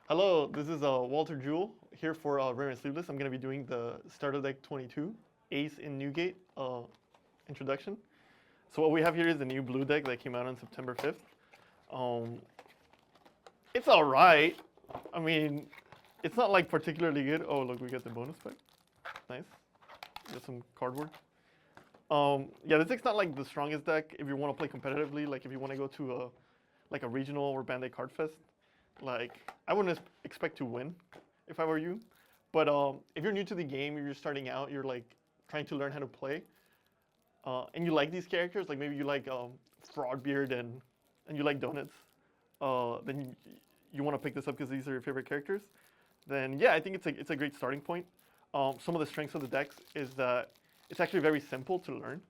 Hello, this is Walter Jule here for Rare and Sleeveless. I'm going to be doing the starter deck 22 Ace in Newgate introduction. So what we have here is the new blue deck that came out on September 5th. Um, it's all right. I mean, it's not like particularly good. Oh, look, we got the bonus pack. Nice. Got some cardboard. Yeah, this deck's not like the strongest deck if you want to play competitively. Like if you want to go to a regional or Band-Aid Card Fest. Like, I wouldn't expect to win if I were you. But if you're new to the game, you're just starting out, you're like trying to learn how to play, and you like these characters, like maybe you like Fraudbeard and you like donuts, then you want to pick this up because these are your favorite characters. Then yeah, I think it's a great starting point. Some of the strengths of the decks is that it's actually very simple to learn.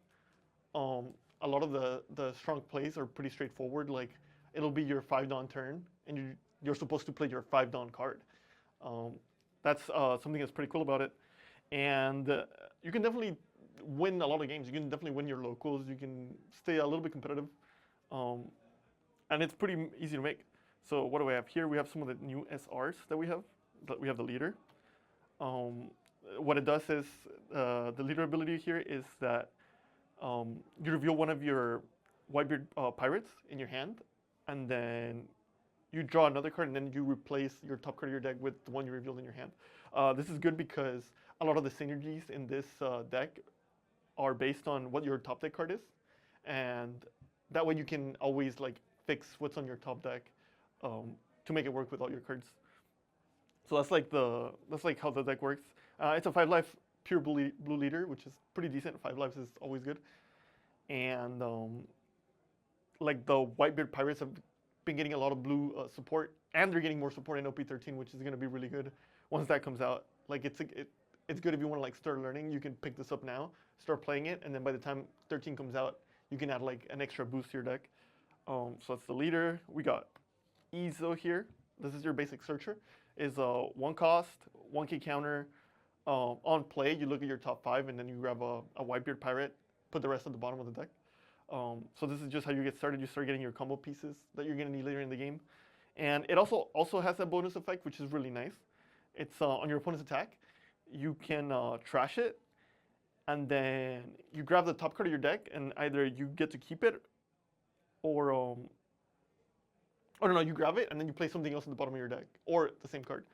A lot of the strong plays are pretty straightforward. Like it'll be your 5 Dawn turn, and you're supposed to play your 5 Dawn card. That's something that's pretty cool about it. And you can definitely win a lot of games. You can definitely win your locals. You can stay a little bit competitive. And it's pretty easy to make. So what do we have here? We have some of the new SRs that we have. We have the leader. What it does is, the leader ability here is that you reveal one of your Whitebeard pirates in your hand, and then you draw another card, and then you replace your top card of your deck with the one you revealed in your hand. This is good because a lot of the synergies in this deck are based on what your top deck card is, and that way you can always like fix what's on your top deck to make it work with all your cards. So that's like how the deck works. It's a 5 life pure blue leader, which is pretty decent. 5 lives is always good, and like the Whitebeard pirates have been getting a lot of blue support, and they're getting more support in OP13, which is going to be really good once that comes out. Like it's good if you want to like start learning. You can pick this up now, start playing it, and then by the time 13 comes out, you can add like an extra boost to your deck. So that's the leader. We got Ezo here. This is your basic searcher. Is 1 cost, 1k counter. On play, you look at your top 5, and then you grab a Whitebeard pirate, put the rest at the bottom of the deck. So this is just how you get started. You start getting your combo pieces that you're going to need later in the game. And it also has that bonus effect, which is really nice. It's on your opponent's attack. You can trash it, and then you grab the top card of your deck, and either you get to keep it, or no, you grab it, and then you play something else at the bottom of your deck, or the same card.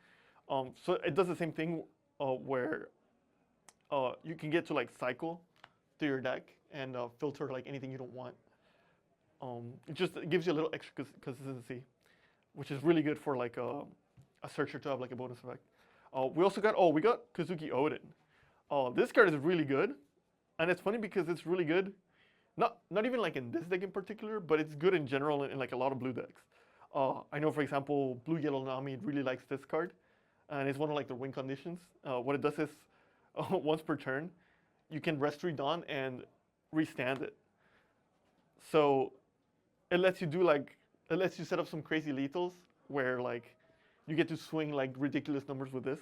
So it does the same thing where you can get to like cycle through your deck and filter like anything you don't want. It gives you a little extra consistency, which is really good for like a searcher to have like a bonus effect. We got Kazuki Odin. This card is really good, and it's funny because it's really good. Not even like in this deck in particular, but it's good in general in like a lot of blue decks. I know, for example, Blue Yellow Nami really likes this card, and it's one of like the win conditions. What it does is, once per turn, you can rest 3 Dawn and restand it. So it lets you set up some crazy lethals where like you get to swing like ridiculous numbers with this.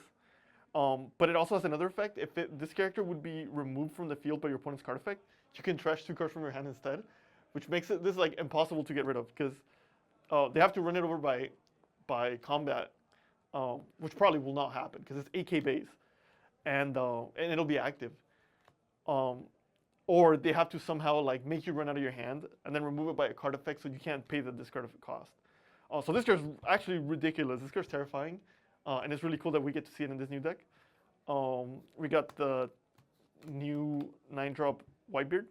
But it also has another effect. If this character would be removed from the field by your opponent's card effect, you can trash 2 cards from your hand instead, which makes this like impossible to get rid of because they have to run it over by combat, which probably will not happen because it's 8k base, and it'll be active. Or they have to somehow like make you run out of your hand and then remove it by a card effect, so you can't pay the discard cost. So this card's actually ridiculous. This card's terrifying, and it's really cool that we get to see it in this new deck. We got the new 9-drop Whitebeard.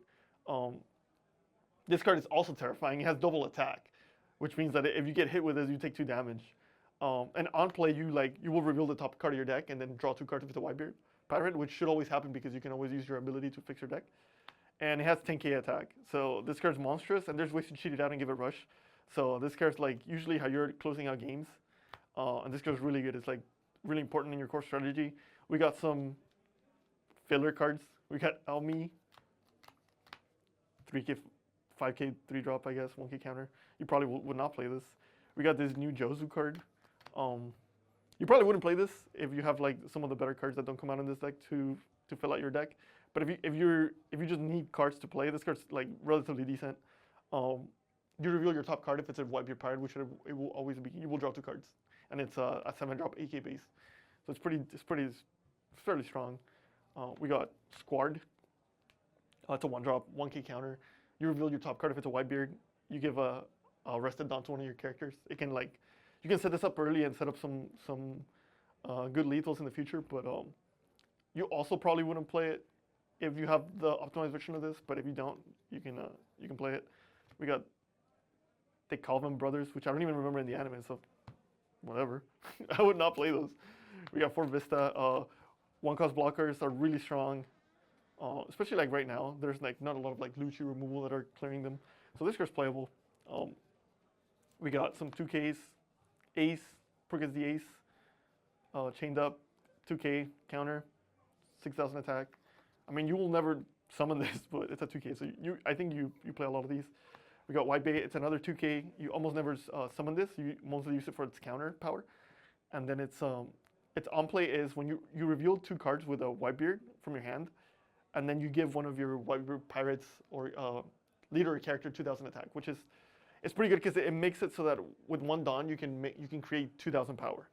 This card is also terrifying. It has double attack, which means that if you get hit with this, you take 2 damage. And on play, you will reveal the top card of your deck and then draw 2 cards with the Whitebeard pirate, which should always happen because you can always use your ability to fix your deck. And it has 10k attack. So this card's monstrous, and there's ways to cheat it out and give it rush. So this card's like usually how you're closing out games. And this card's really good. It's like really important in your core strategy. We got some filler cards. We got Elmi, 3k, 5k 3-drop, I guess, 1k counter. You probably would not play this. We got this new Jozu card. You probably wouldn't play this if you have like some of the better cards that don't come out in this deck to fill out your deck. But if you just need cards to play, this card's like relatively decent. You reveal your top card if it's a Whitebeard pirate, which it will always be. You will draw 2 cards, and it's a 7-drop AK base, so it's fairly strong. We got Squad. It's a 1-drop, 1K counter. You reveal your top card if it's a Whitebeard. You give a rested down to one of your characters. It can like, you can set this up early and set up some good lethals in the future, but you also probably wouldn't play it if you have the optimized version of this. But if you don't, you can play it. We got the Calvin brothers, which I don't even remember in the anime, so whatever. I would not play those. We got Fort Vista. 1-cost blockers are really strong, especially like right now. There's like not a lot of like Lucci removal that are clearing them, so this card's playable. We got some 2Ks, Ace, Perkins the Ace, chained up, 2K counter, 6,000 attack. I mean, you will never summon this, but it's a 2K, so I think you play a lot of these. We got White Bay, it's another 2K. You almost never summon this. You mostly use it for its counter power. And then its on play is when you reveal 2 cards with a Whitebeard from your hand, and then you give one of your Whitebeard pirates or leader or character 2,000 attack, which is it's pretty good because it makes it so that with 1 Dawn you can create 2,000 power.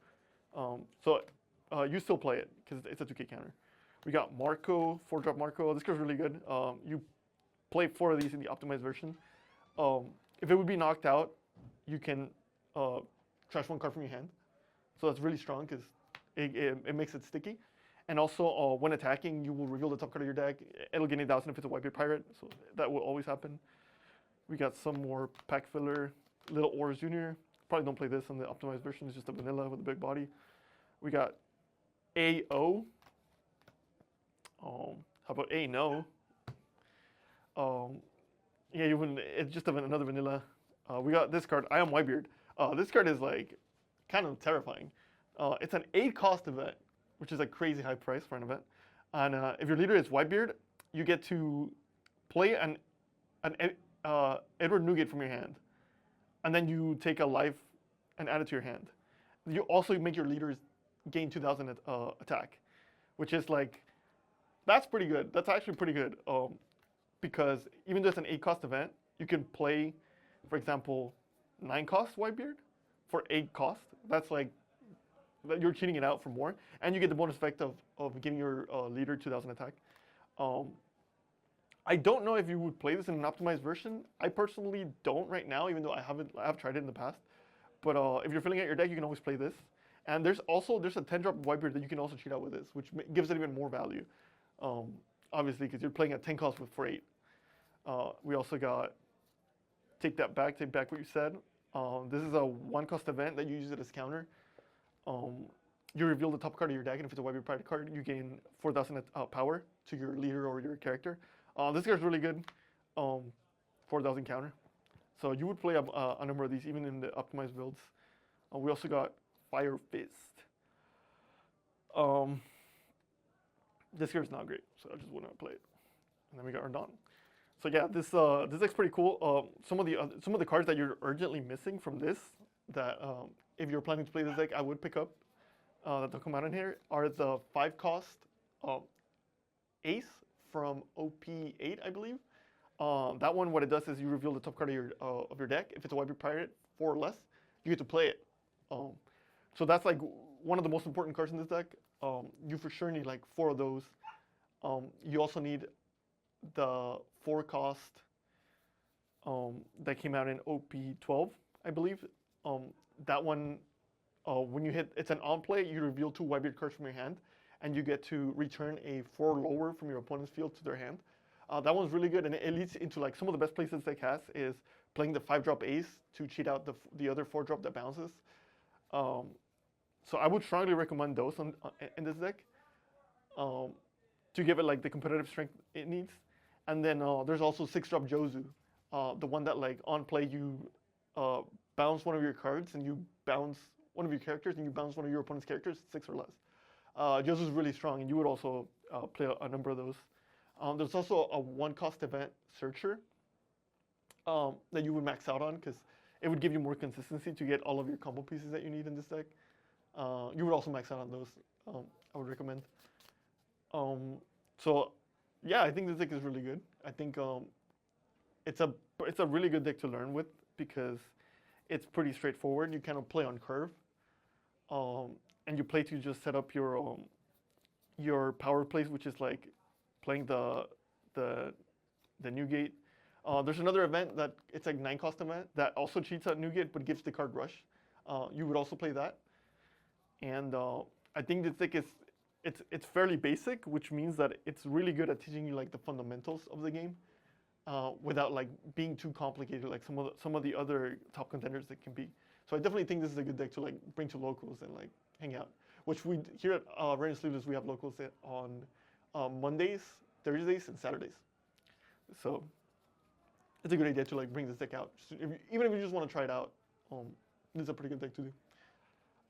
So you still play it because it's a 2K counter. We got Marco, 4-drop Marco. This card's really good. You play 4 of these in the optimized version. If it would be knocked out, you can trash 1 card from your hand. So that's really strong because it makes it sticky. And also, when attacking, you will reveal the top card of your deck. It'll gain 8,000 if it's a Whitebeard pirate, so that will always happen. We got some more pack filler. Little Ors Jr. Probably don't play this on the optimized version. It's just a vanilla with a big body. We got AO. How about A no? Yeah, you wouldn't. It's just another vanilla. We got this card. I am Whitebeard. This card is like kind of terrifying. It's an 8-cost event, which is a crazy high price for an event. And if your leader is Whitebeard, you get to play an Edward Newgate from your hand, and then you take a life and add it to your hand. You also make your leaders gain 2,000 attack, which is like, that's pretty good. That's actually pretty good. Because even though it's an 8-cost event, you can play, for example, 9-cost Whitebeard for 8 cost. That's like, you're cheating it out for more, and you get the bonus effect of giving your leader 2,000 attack. I don't know if you would play this in an optimized version. I personally don't right now, even though I have tried it in the past. But if you're filling out your deck, you can always play this. And there's a 10-drop Whitebeard that you can also cheat out with this, which gives it even more value. Obviously, because you're playing at 10 cost for 8. We also got take back what you said. This is a 1-cost event that you use it as counter. You reveal the top card of your deck, and if it's a Whitebeard pirate card, you gain 4,000 power to your leader or your character. This card's really good. 4,000 counter. So you would play a number of these even in the optimized builds. We also got Fire Fist. This card's not great, so I just wouldn't play it. And then we got Ardon. So yeah, this deck's pretty cool. Some of the cards that you're urgently missing from this, that if you're planning to play this deck, I would pick up that don't come out in here, are the 5-cost Ace from OP8, I believe. That one, what it does is you reveal the top card of your deck. If it's a Whitebeard pirate, 4 or less, you get to play it. So that's like one of the most important cards in this deck. You for sure need like 4 of those. You also need the 4-cost that came out in OP12, I believe. That one, when you hit, it's an on-play, you reveal 2 Whitebeard cards from your hand, and you get to return a 4 lower from your opponent's field to their hand. That one's really good, and it leads into like some of the best plays this deck has is playing the 5-drop Ace to cheat out the other 4-drop that bounces. So I would strongly recommend those in this deck to give it like the competitive strength it needs. And then there's also 6-drop Jozu, the one that like on play you bounce one of your cards and you bounce one of your characters and you bounce one of your opponent's characters, 6 or less. Jozu is really strong, and you would also play a number of those. There's also a 1-cost event Searcher that you would max out on because it would give you more consistency to get all of your combo pieces that you need in this deck. You would also max out on those. I would recommend. So yeah, I think this deck is really good. I think it's a really good deck to learn with because it's pretty straightforward. You kind of play on curve. and you play to just set up your power plays, which is like playing the Newgate. There's another event that it's like 9-cost event that also cheats at Newgate but gives the card rush. You would also play that, and I think the deck is it's fairly basic, which means that it's really good at teaching you like the fundamentals of the game, without like being too complicated like some of the other top contenders that can be. So I definitely think this is a good deck to like bring to locals and like hang out. Which we here at Red and Sleeveless, we have locals on Mondays, Thursdays, and Saturdays. So it's a good idea to like bring this deck out. Even if you just want to try it out, this is a pretty good deck to do.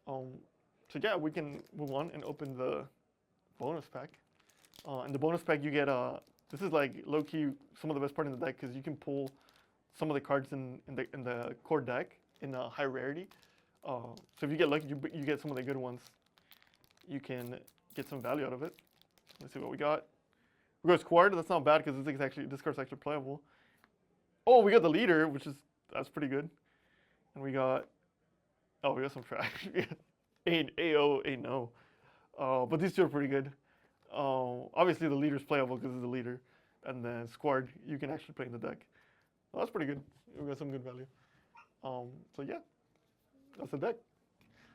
So yeah, we can move on and open the bonus pack. In the bonus pack, you get this is like low key some of the best part in the deck because you can pull some of the cards in the core deck in a high rarity. So if you get lucky, you get some of the good ones. You can get some value out of it. Let's see what we got. We got Squad. That's not bad because this card's actually playable. Oh, we got the leader, that's pretty good. And we got some trash. A-O, A-No. But these two are pretty good. Obviously the leader's playable because it's the leader. And then Squad, you can actually play in the deck. Well, that's pretty good. We got some good value. So yeah, that's the deck.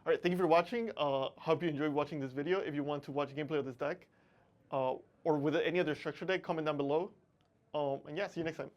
All right, thank you for watching. Hope you enjoyed watching this video. If you want to watch gameplay of this deck, or with any other structure deck, comment down below. And yeah, see you next time.